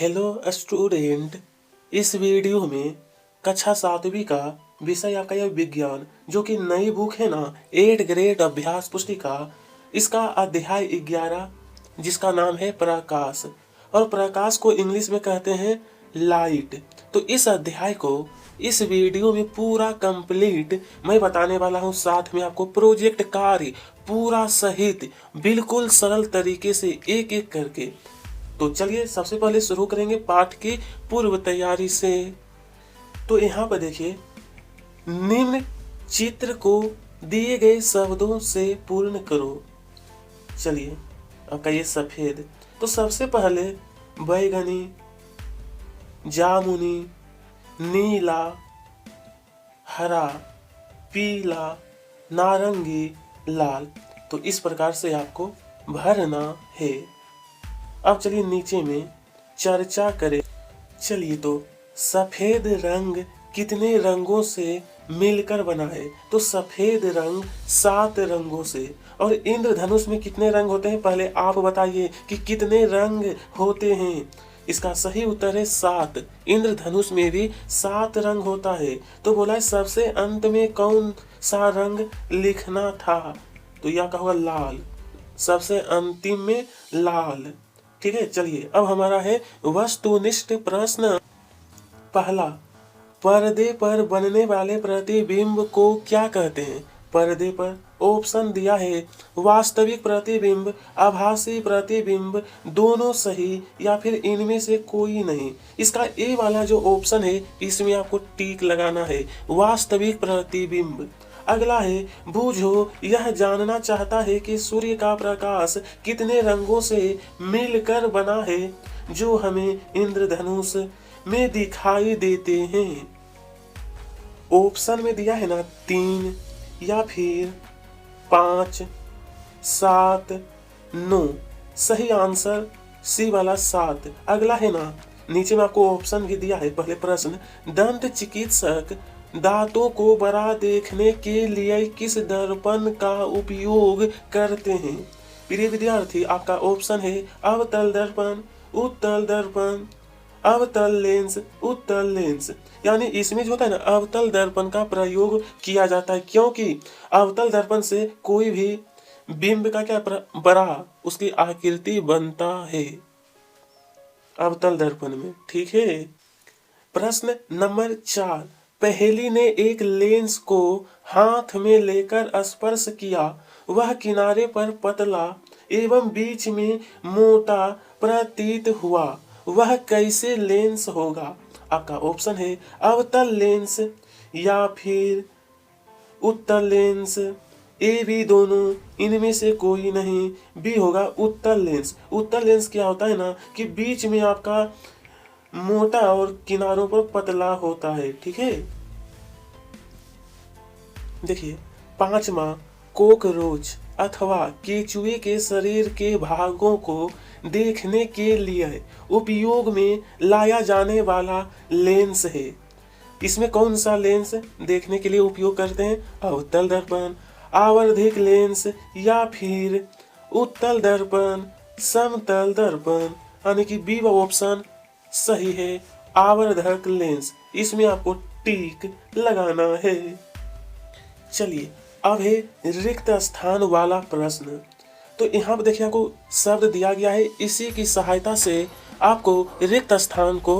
Hello student. इस video में कक्षा 7वीं का विषय आपका यह विज्ञान जो कि नई बुक है ना 8 ग्रेड अभ्यास पुस्तिका, इसका अध्याय 11 जिसका नाम है प्रकाश, और प्रकाश को इंग्लिश में कहते हैं लाइट। तो इस अध्याय को इस वीडियो में पूरा कंप्लीट मैं बताने वाला हूँ, साथ में आपको प्रोजेक्ट कार्य पूरा सहित बिल्कुल सरल तरीके से एक एक करके। तो चलिए सबसे पहले शुरू करेंगे पाठ की पूर्व तैयारी से। तो यहाँ पर देखिए, निम्न चित्र को दिए गए शब्दों से पूर्ण करो। चलिए आपका ये सफेद, तो सबसे पहले बैगनी, जामुनी, नीला, हरा, पीला, नारंगी, लाल। तो इस प्रकार से आपको भरना है। अब चलिए नीचे में चर्चा करें। चलिए, तो सफेद रंग कितने रंगों से मिलकर बना है? तो सफेद रंग 7 रंगों से। और इंद्रधनुष में कितने रंग होते हैं? पहले आप बताइए कि कितने रंग होते हैं। इसका सही उत्तर है 7। इंद्रधनुष में भी 7 रंग होता है। तो बोला है सबसे अंत में कौन सा रंग लिखना था? तो यह का होगा लाल, सबसे अंतिम में लाल। ठीक है, चलिए अब हमारा है वस्तुनिष्ठ प्रश्न। पहला, पर्दे पर बनने वाले प्रतिबिंब को क्या कहते हैं? पर्दे पर ऑप्शन दिया है वास्तविक प्रतिबिंब, आभासी प्रतिबिंब, दोनों सही या फिर इनमें से कोई नहीं। इसका ए वाला जो ऑप्शन है इसमें आपको टिक लगाना है, वास्तविक प्रतिबिंब। अगला है, बूझो यह जानना चाहता है कि सूर्य का प्रकाश कितने रंगों से मिलकर बना है जो हमें इंद्रधनुष में दिखाई देते हैं। ऑप्शन में दिया है ना 3 या फिर 5, 7, 9। सही आंसर सी वाला 7। अगला है ना, नीचे में आपको ऑप्शन भी दिया है। पहले प्रश्न, दंत चिकित्सक दांतों को बड़ा देखने के लिए किस दर्पण का उपयोग करते हैं? प्रिय विद्यार्थी, आपका ऑप्शन है अवतल दर्पण, उत्तल दर्पण, अवतल लेंस, उत्तल लेंस। यानी इसमें जो होता है ना, अवतल दर्पण का प्रयोग किया जाता है, क्योंकि अवतल दर्पण से कोई भी बिंब का क्या बड़ा उसकी आकृति बनता है अवतल दर्पण में। ठीक है। प्रश्न नंबर 4, पहेली ने एक लेंस को हाथ में लेकर स्पर्श किया, वह किनारे पर पतला एवं बीच में मोटा प्रतीत हुआ, वह कैसे लेंस होगा? आपका ऑप्शन है अवतल लेंस या फिर उत्तल लेंस, ए बी दोनों, इनमें से कोई नहीं। बी होगा उत्तल लेंस। उत्तल लेंस क्या होता है ना कि बीच में आपका मोटा और किनारों पर पतला होता है। ठीक है। देखिए, 5वां, कोकरोच अथवा केचुए के शरीर के भागों को देखने के लिए उपयोग में लाया जाने वाला लेंस है। इसमें कौन सा लेंस देखने के लिए उपयोग करते हैं? अवतल दर्पण, आवर्धिक लेंस या फिर उत्तल दर्पण, समतल दर्पण। यानी कि बी ऑप्शन सही है, आवर्धक लेंस। इसमें आपको टिक लगाना है। चलिए अब है रिक्त स्थान वाला प्रश्न। तो यहाँ पर देखिए आपको शब्द दिया गया है, इसी की सहायता से आपको रिक्त स्थान को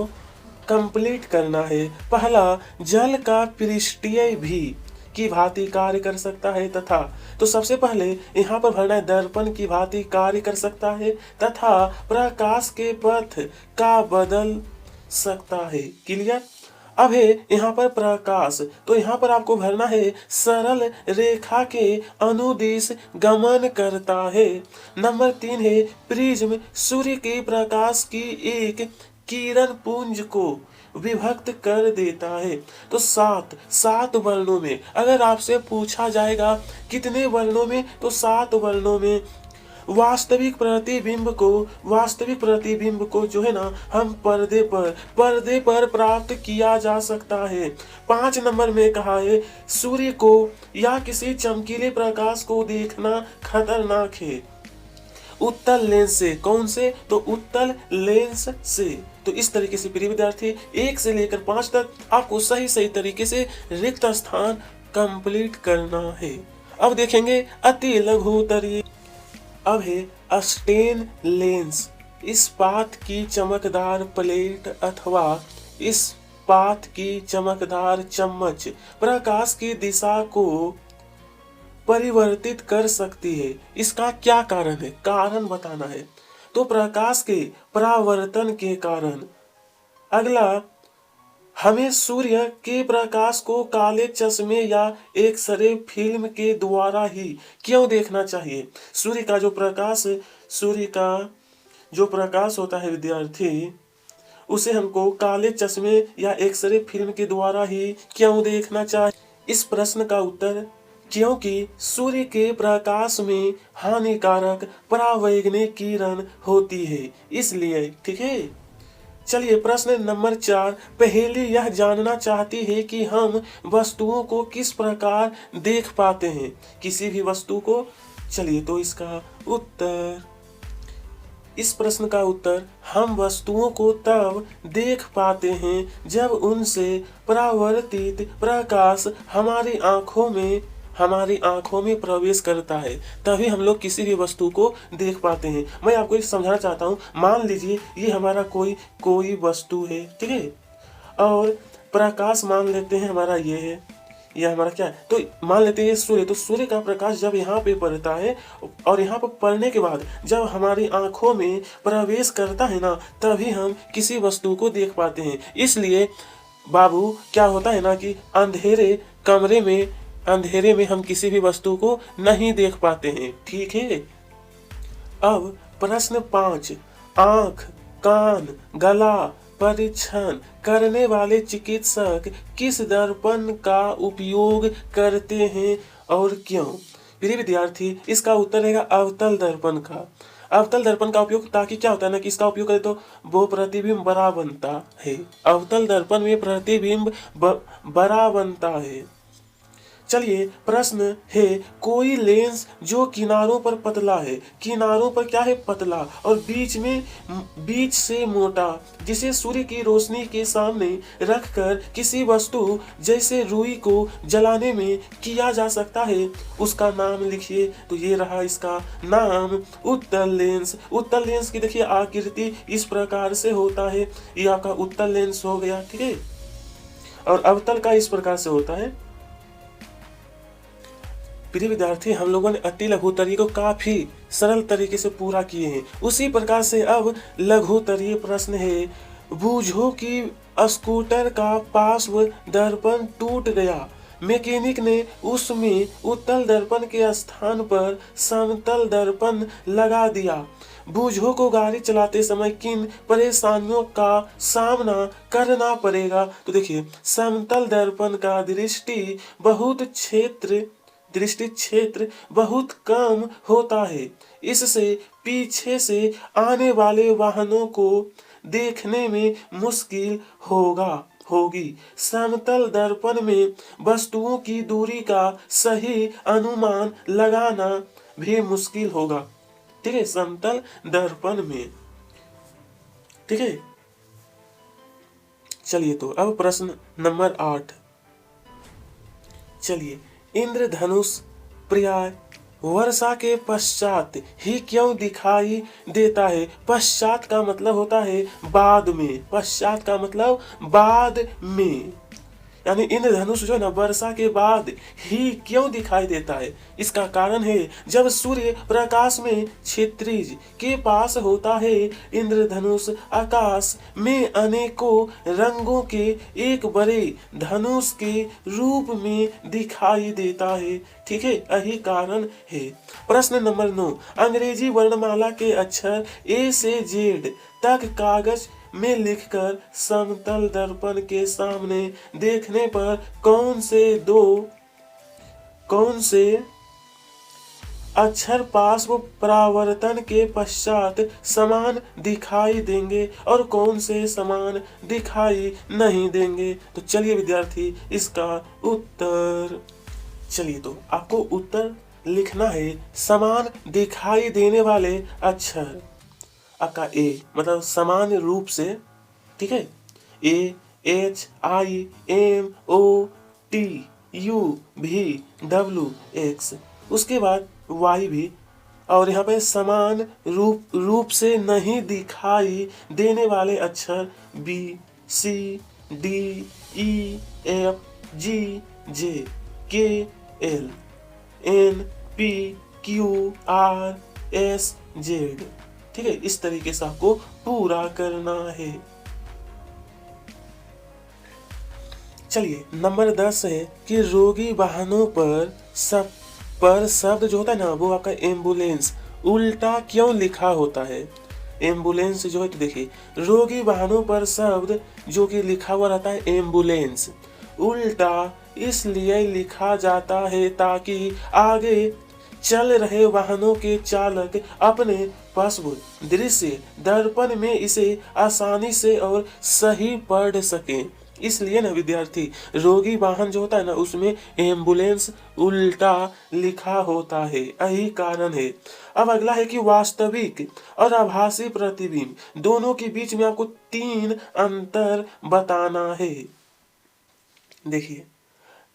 कंप्लीट करना है। पहला, जल का पृष्ठीय भी की भांति कार्य कर सकता है तथा। तो सबसे पहले यहाँ पर भरना है दर्पण की भांति कार्य कर सकता है तथा प्रकाश के पथ का बदल सकता है। क्लियर। अब है यहाँ पर प्रकाश, तो यहाँ पर आपको भरना है सरल रेखा के अनुदिश गमन करता है। नंबर 3 है प्रिज्म सूर्य के प्रकाश की एक किरण पुंज को विभक्त कर देता है। तो 7 वर्णों में अगर आपसे पूछा जाएगा कितने वर्णों में, तो 7 वर्णों में वास्तविक प्रतिबिंब को जो है ना हम पर्दे पर प्राप्त किया जा सकता है। 5 नंबर में कहा है सूर्य को या किसी चमकीले प्रकाश को देखना खतरनाक है। उत्तल लेंस से। कौन से? तो उत्तल लेंस से। तो इस तरीके से प्रिय विद्यार्थी 1 से लेकर 5 तक आपको सही सही तरीके से रिक्त स्थान कंप्लीट करना है। अब देखेंगे अति लघुत्तरीय। अब है स्टेन लेंस। इस्पात की चमकदार प्लेट अथवा इस्पात की चमकदार चम्मच प्रकाश की दिशा को परिवर्तित कर सकती है। इसका क्या कारण है? कारण बताना है। तो प्रकाश के परावर्तन के कारण। अगला, हमें सूर्य के प्रकाश को काले चश्मे या एक्सरे फिल्म के द्वारा ही क्यों देखना चाहिए? सूर्य का जो प्रकाश होता है विद्यार्थी, उसे हमको काले चश्मे या एक्सरे फिल्म के द्वारा ही क्यों देखना चाहिए? इस प्रश्न का उत्तर, क्योंकि सूर्य के प्रकाश में हानिकारक परावैंगनिक किरण होती है, इसलिए। ठीक है, चलिए प्रश्न नंबर 4। पहेली यह जानना चाहती है कि हम वस्तुओं को किस प्रकार देख पाते हैं, किसी भी वस्तु को। चलिए तो इसका उत्तर, इस प्रश्न का उत्तर, हम वस्तुओं को तब देख पाते हैं जब उनसे परावर्तित प्रकाश हमारी आंखों में प्रवेश करता है, तभी हम लोग किसी भी वस्तु को देख पाते हैं। मैं आपको एक समझाना चाहता हूँ। मान लीजिए ये हमारा कोई वस्तु है, ठीक है, और प्रकाश मान लेते हैं हमारा ये है, यह हमारा क्या है, तो मान लेते हैं ये सूर्य। तो सूर्य का प्रकाश जब यहाँ पे पड़ता है और यहाँ पर पड़ने के बाद जब हमारी आंखों में प्रवेश करता है ना, तभी हम किसी वस्तु को देख पाते हैं। इसलिए बाबू क्या होता है ना कि अंधेरे में हम किसी भी वस्तु को नहीं देख पाते हैं। ठीक है। अब प्रश्न 5। आंख, कान, गला परीक्षण करने वाले चिकित्सक किस दर्पण का उपयोग करते हैं और क्यों? प्रिय विद्यार्थी, इसका उत्तर रहेगा अवतल दर्पण का। अवतल दर्पण का उपयोग, ताकि क्या होता है ना कि इसका उपयोग करें तो वो प्रतिबिंब बड़ा बनता है। अवतल दर्पण में प्रतिबिंब बड़ा बनता है। चलिए प्रश्न है, कोई लेंस जो किनारों पर पतला है, किनारों पर क्या है? पतला, और बीच से मोटा, जिसे सूर्य की रोशनी के सामने रखकर किसी वस्तु जैसे रुई को जलाने में किया जा सकता है, उसका नाम लिखिए। तो ये रहा इसका नाम, उत्तल लेंस। उत्तल लेंस की देखिए आकृति इस प्रकार से होता है, ये आपका उत्तल लेंस हो गया। ठीक है, और अवतल का इस प्रकार से होता है। प्रिय विद्यार्थी, हम लोगों ने अति लघुत्तरीय को काफी सरल तरीके से पूरा किए हैं। उसी प्रकार से अब लघुत्तरीय प्रश्न है, बूझो कि स्कूटर का पार्श्व दर्पण टूट गया, मैकेनिक ने उसमें उत्तल दर्पण के स्थान पर समतल दर्पण लगा दिया। बूझो को गाड़ी चलाते समय किन परेशानियों का सामना करना पड़ेगा? तो देखिए, समतल दर्पण का दृष्टि क्षेत्र बहुत कम होता है, इससे पीछे से आने वाले वाहनों को देखने में मुश्किल होगी। समतल दर्पण में वस्तुओं की दूरी का सही अनुमान लगाना भी मुश्किल होगा। ठीक है, समतल दर्पण में। ठीक है, चलिए तो अब प्रश्न नंबर 8। चलिए, इंद्रधनुष प्राय वर्षा के पश्चात ही क्यों दिखाई देता है? पश्चात का मतलब होता है बाद में। पश्चात का मतलब बाद में, यानी इंद्रधनुष जो है ना वर्षा के बाद ही क्यों दिखाई देता है? इसका कारण है, जब सूर्य प्रकाश में क्षितिज के पास होता है, इंद्रधनुष आकाश में अनेकों रंगों के एक बड़े धनुष के रूप में दिखाई देता है। ठीक है, यही कारण है। प्रश्न नंबर 9। अंग्रेजी वर्णमाला के अक्षर ए से जेड तक कागज में लिखकर समतल दर्पण के सामने देखने पर कौन से अक्षर पार्श्व परावर्तन के पश्चात समान दिखाई देंगे और कौन से समान दिखाई नहीं देंगे? तो चलिए विद्यार्थी, इसका उत्तर, चलिए तो आपको उत्तर लिखना है समान दिखाई देने वाले अक्षर। आपका ए मतलब समान रूप से, ठीक है, AHIMOTUVX, उसके बाद वाई भी, और यहाँ पे समान रूप से नहीं दिखाई देने वाले अक्षर BCDEFGHKLNPQRSZ, ठीक है। इस तरीके से आपको पूरा करना है। चलिए नंबर 10 है कि रोगी वाहनों पर शब्द जो होता है ना, वो आपका एम्बुलेंस उल्टा क्यों लिखा होता है। एम्बुलेंस जो है, तो देखिए रोगी वाहनों पर शब्द जो कि लिखा हुआ रहता है एम्बुलेंस, उल्टा इसलिए लिखा जाता है ताकि आगे चल रहे वाहनों के चालक अपने पश्व दृश्य दर्पण में इसे आसानी से और सही पढ़ सकें। इसलिए ना विद्यार्थी, रोगी वाहन जो होता है ना, उसमें एम्बुलेंस उल्टा लिखा होता है, यही कारण है। अब अगला है कि वास्तविक और आभासी प्रतिबिंब दोनों के बीच में आपको 3 अंतर बताना है। देखिए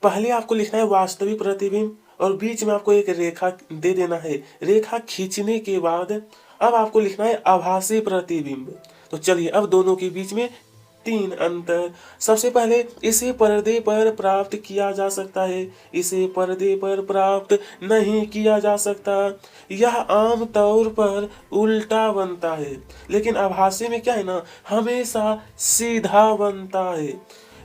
पहले आपको लिखना है वास्तविक प्रतिबिंब और बीच में आपको एक रेखा दे देना है। रेखा खींचने के बाद अब आपको लिखना है आभासी प्रतिबिंब। तो चलिए अब दोनों के बीच में 3 अंतर। सबसे पहले इसे पर्दे पर प्राप्त किया जा सकता है, इसे पर्दे पर प्राप्त नहीं किया जा सकता। यह आम तौर पर उल्टा बनता है, लेकिन आभासी में क्या है ना, हमेशा सीधा बनता है।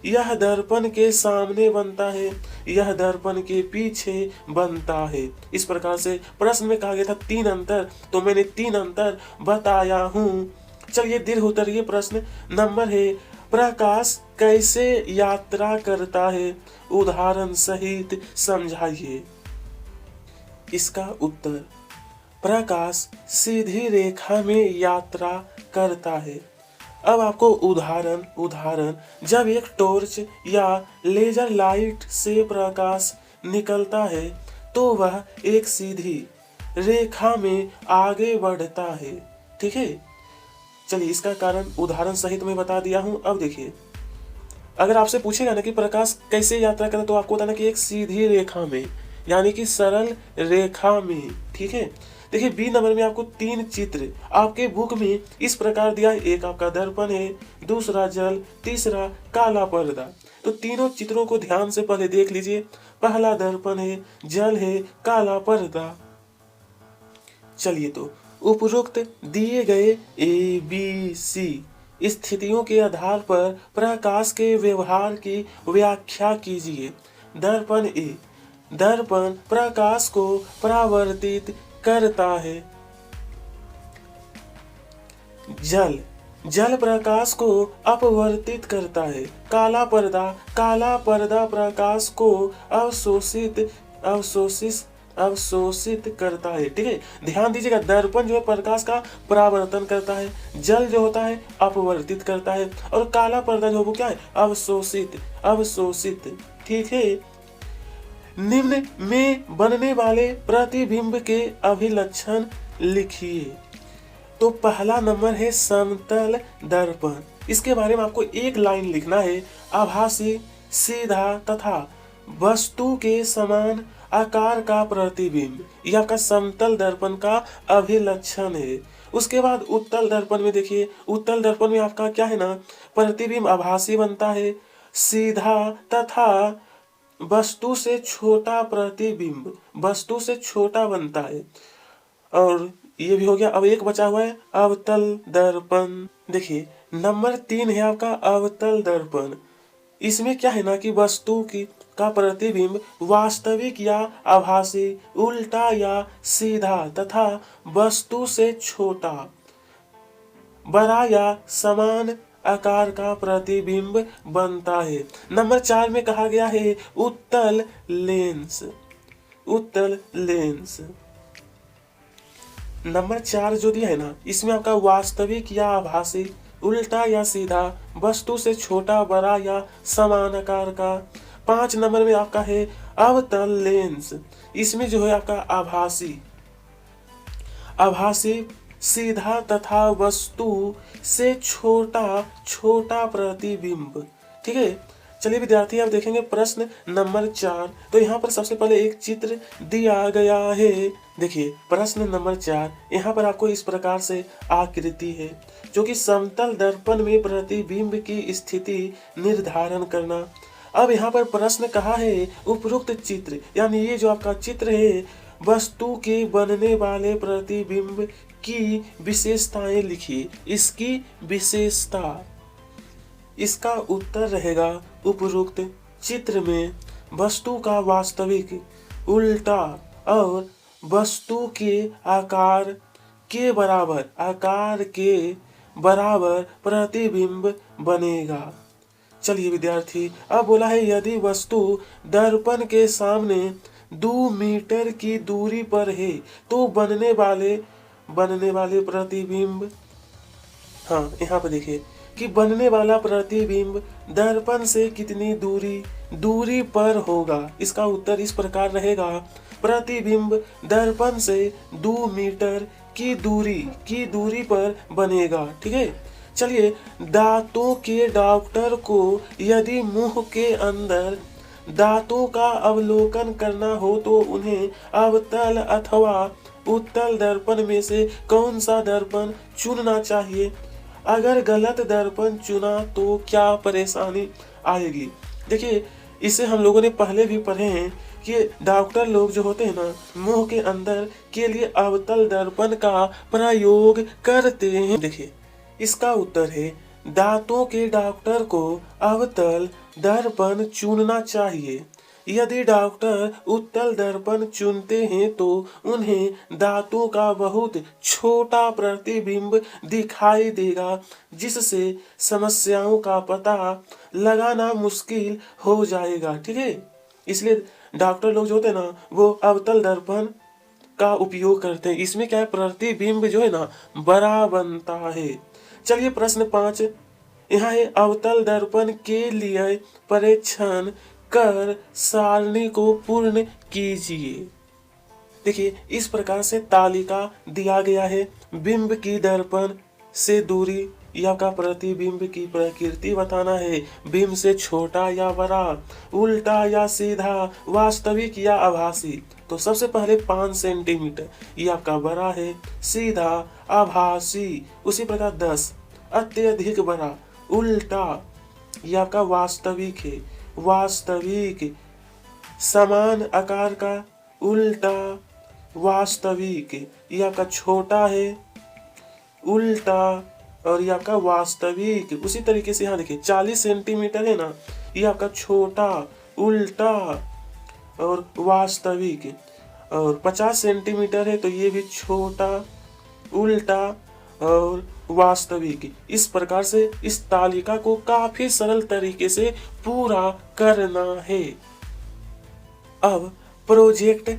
यह दर्पण के सामने बनता है, यह दर्पण के पीछे बनता है। इस प्रकार से प्रश्न में कहा गया था 3 अंतर, तो मैंने 3 अंतर बताया हूँ। चलिए दीर्घ उत्तरीय प्रश्न नंबर है, प्रकाश कैसे यात्रा करता है, उदाहरण सहित समझाइए। इसका उत्तर, प्रकाश सीधी रेखा में यात्रा करता है। अब आपको उदाहरण जब एक टॉर्च या लेजर लाइट से प्रकाश निकलता है तो वह एक सीधी रेखा में आगे बढ़ता है, ठीक है। चलिए इसका कारण उदाहरण सहित मैं बता दिया हूं। अब देखिए, अगर आपसे पूछेगा ना कि प्रकाश कैसे यात्रा करे, तो आपको बताना कि एक सीधी रेखा में, यानी कि सरल रेखा में, ठीक है। देखिए बी नंबर में आपको 3 चित्र आपके बुक में इस प्रकार दिया है। एक आपका दर्पण है, दूसरा जल, तीसरा काला पर्दा। तो तीनों चित्रों को ध्यान से पहले देख लीजिए। पहला दर्पण है, जल है, काला पर्दा। चलिए तो उपरोक्त दिए गए ABC स्थितियों के आधार पर प्रकाश के व्यवहार की व्याख्या कीजिए। दर्पण ए, दर्पण प्रकाश को परावर्तित करता है। जल प्रकाश को अपवर्तित करता है। काला पर्दा प्रकाश को अवशोषित करता है, ठीक है। ध्यान दीजिएगा, दर्पण जो है प्रकाश का परावर्तन करता है, जल जो होता है अपवर्तित करता है, और काला पर्दा जो है वो क्या है, अवशोषित, ठीक है। निम्न में बनने वाले प्रतिबिंब के अभिलक्षण लिखिए। तो पहला नंबर है समतल दर्पण। इसके बारे में आपको एक लाइन लिखना है, आभासी, सीधा तथा वस्तु के समान आकार का प्रतिबिंब। यह आपका समतल दर्पण का अभिलक्षण है। उसके बाद उत्तल दर्पण में देखिए, उत्तल दर्पण में आपका क्या है ना, प्रतिबिंब आभासी बनता है, सीधा तथा वस्तु से छोटा प्रतिबिंब, वस्तु से छोटा बनता है। और ये भी हो गया। अब एक बचा हुआ है अवतल दर्पण। देखिए नंबर 3 है आपका अवतल दर्पण। इसमें क्या है ना कि वस्तु का प्रतिबिंब वास्तविक या आभासी, उल्टा या सीधा तथा वस्तु से छोटा, बड़ा या समान आकार का प्रतिबिंब बनता है। नंबर 4 में कहा गया है उत्तल लेंस। नंबर 4 जो दिया है ना, इसमें आपका वास्तविक या आभासी, उल्टा या सीधा, वस्तु से छोटा, बड़ा या समान आकार का। 5 नंबर में आपका है अवतल लेंस, इसमें जो है आपका आभासी सीधा तथा वस्तु से छोटा छोटा प्रतिबिंब। ठीक है, चलिए विद्यार्थी आप देखेंगे प्रश्न नंबर 4। तो यहाँ पर सबसे पहले एक चित्र दिया गया है। देखिए प्रश्न नंबर 4, यहाँ पर आपको इस प्रकार से आकृति है जो कि समतल दर्पण में प्रतिबिंब की स्थिति निर्धारण करना। अब यहाँ पर प्रश्न कहा है उपरोक्त चित्र, यानी ये जो आपका चित्र है, वस्तु के बनने वाले प्रतिबिंब की विशेषताएं लिखिए। इसकी विशेषता, इसका उत्तर रहेगा उपरोक्त चित्र में वस्तु का वास्तविक उल्टा और वस्तु के आकार के बराबर प्रतिबिंब बनेगा। चलिए विद्यार्थी, अब बोला है यदि वस्तु दर्पण के सामने 2 मीटर की दूरी पर है तो बनने वाले प्रतिबिंब, हाँ यहाँ पर देखिए कि बनने वाला प्रतिबिंब दर्पण से कितनी दूरी पर होगा। इसका उत्तर इस प्रकार रहेगा, प्रतिबिंब दर्पण से 2 मीटर की दूरी पर बनेगा। ठीक है, चलिए दांतों के डॉक्टर को यदि मुंह के अंदर दांतों का अवलोकन करना हो तो उन्हें अवतल अथवा उत्तल दर्पण में से कौन सा दर्पण चुनना चाहिए। अगर गलत दर्पण चुना तो क्या परेशानी आएगी। देखिए इसे हम लोगों ने पहले भी पढ़े हैं कि डॉक्टर लोग जो होते हैं ना, मुंह के अंदर के लिए अवतल दर्पण का प्रयोग करते हैं। देखिए इसका उत्तर है दांतों के डॉक्टर को अवतल दर्पण चुनना चाहिए। यदि डॉक्टर उत्तल दर्पण चुनते हैं तो उन्हें दांतों का बहुत छोटा प्रतिबिंब दिखाई देगा, जिससे समस्याओं का पता लगाना मुश्किल हो जाएगा। ठीक है, इसलिए डॉक्टर लोग जो होते हैं ना, वो अवतल दर्पण का उपयोग करते हैं। इसमें क्या है, प्रतिबिंब जो है ना बड़ा बनता है। चलिए प्रश्न 5, यहाँ है अवतल दर्पण के लिए परीक्षण कर सारणी को पूर्ण कीजिए। देखिए इस प्रकार से तालिका दिया गया है। बिंब की दर्पण से दूरी या का प्रतिबिंब की प्रकृति बताना है। बिंब से छोटा या बड़ा, उल्टा या सीधा, वास्तविक या आभासी। तो सबसे पहले 5 सेंटीमीटर ये आपका बड़ा है, सीधा, आभासी। उसी प्रकार 10 अत्यधिक बड़ा, उल्टा ये आपका वास्तविक है, वास्तविक। समान आकार का, उल्टा, वास्तविक। ये आपका छोटा है, उल्टा, और ये आपका वास्तविक। उसी तरीके से यहाँ देखिए 40 सेंटीमीटर है ना, ये आपका छोटा, उल्टा और वास्तविक। और 50 सेंटीमीटर है तो ये भी छोटा, उल्टा और वास्तविक। इस प्रकार से इस तालिका को काफी सरल तरीके से पूरा करना है। अब प्रोजेक्ट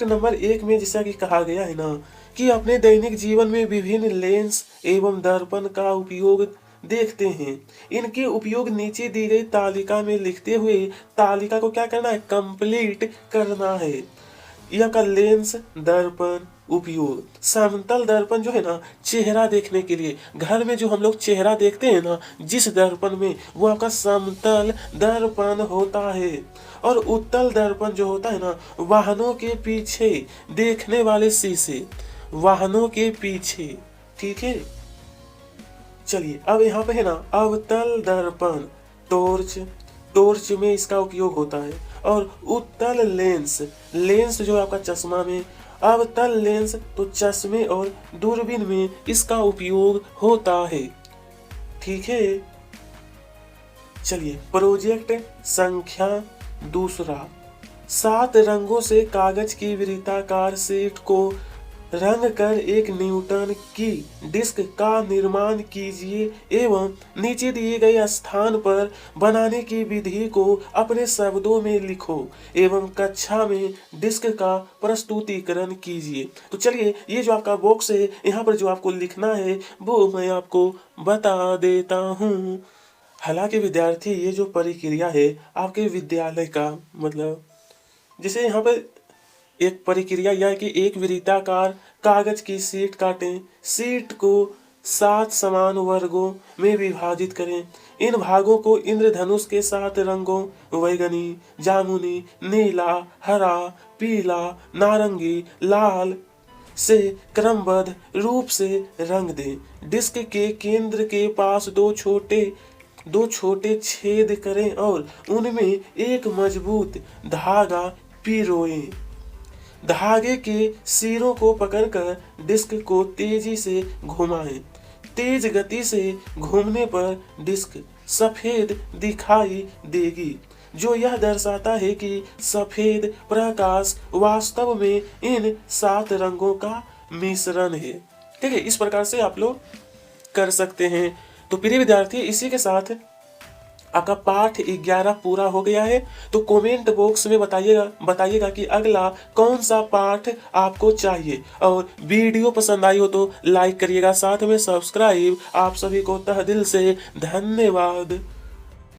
नंबर 1 में जैसा कि कहा गया है ना कि अपने दैनिक जीवन में विभिन्न लेंस एवं दर्पण का उपयोग देखते हैं। इनके उपयोग नीचे दी गई तालिका में लिखते हुए तालिका को क्या करना है, कंप्लीट करना है। यह का लेंस दर्पण उपयोग, समतल दर्पण जो है ना चेहरा देखने के लिए, घर में जो हम लोग चेहरा देखते हैं ना जिस दर्पण में, वो आपका समतल दर्पण होता है। और उत्तल दर्पण जो होता है ना वाहनों के पीछे देखने वाले शीशे, वाहनों के पीछे। ठीक है, चलिए अब यहाँ पे है ना अवतल दर्पण, टॉर्च में इसका उपयोग होता है। और उत्तल लेंस जो आपका चश्मा में, अवतल लेंस तो चश्मे और दूरबीन में इसका उपयोग होता है। ठीक है, चलिए प्रोजेक्ट संख्या 2, 7 रंगों से कागज की वृत्ताकार शीट को रंग कर एक न्यूटन की डिस्क का निर्माण कीजिए एवं नीचे दिए गए स्थान पर बनाने की विधि को अपने शब्दों में लिखो एवं कक्षा में डिस्क का प्रस्तुतिकरण कीजिए। तो चलिए ये जो आपका बॉक्स है, यहाँ पर जो आपको लिखना है वो मैं आपको बता देता हूँ। हालांकि विद्यार्थी ये जो प्रक्रिया है आपके विद्यालय का मतलब जैसे यहाँ पर एक प्रक्रिया यह है कि एक वृत्ताकार कागज की शीट काटें, शीट को 7 समान वर्गों में विभाजित करें। इन भागों को इंद्रधनुष के 7 रंगों बैगनी, जामुनी, नीला, हरा, पीला, नारंगी, लाल से क्रमबद्ध रूप से रंग दें। डिस्क के केंद्र के पास दो छोटे छेद करें और उनमें एक मजबूत धागा पिरोएं। धागे के सिरों को पकड़कर डिस्क को तेजी से घुमाएं। तेज गति से घूमने पर डिस्क सफेद दिखाई देगी, जो यह दर्शाता है कि सफेद प्रकाश वास्तव में इन 7 रंगों का मिश्रण है। ठीक है, इस प्रकार से आप लोग कर सकते हैं। तो प्रिय विद्यार्थी, इसी के साथ आपका पाठ 11 पूरा हो गया है। तो कमेंट बॉक्स में बताइएगा कि अगला कौन सा पाठ आपको चाहिए, और वीडियो पसंद आई हो तो लाइक करिएगा, साथ में सब्सक्राइब। आप सभी को तहे दिल से धन्यवाद।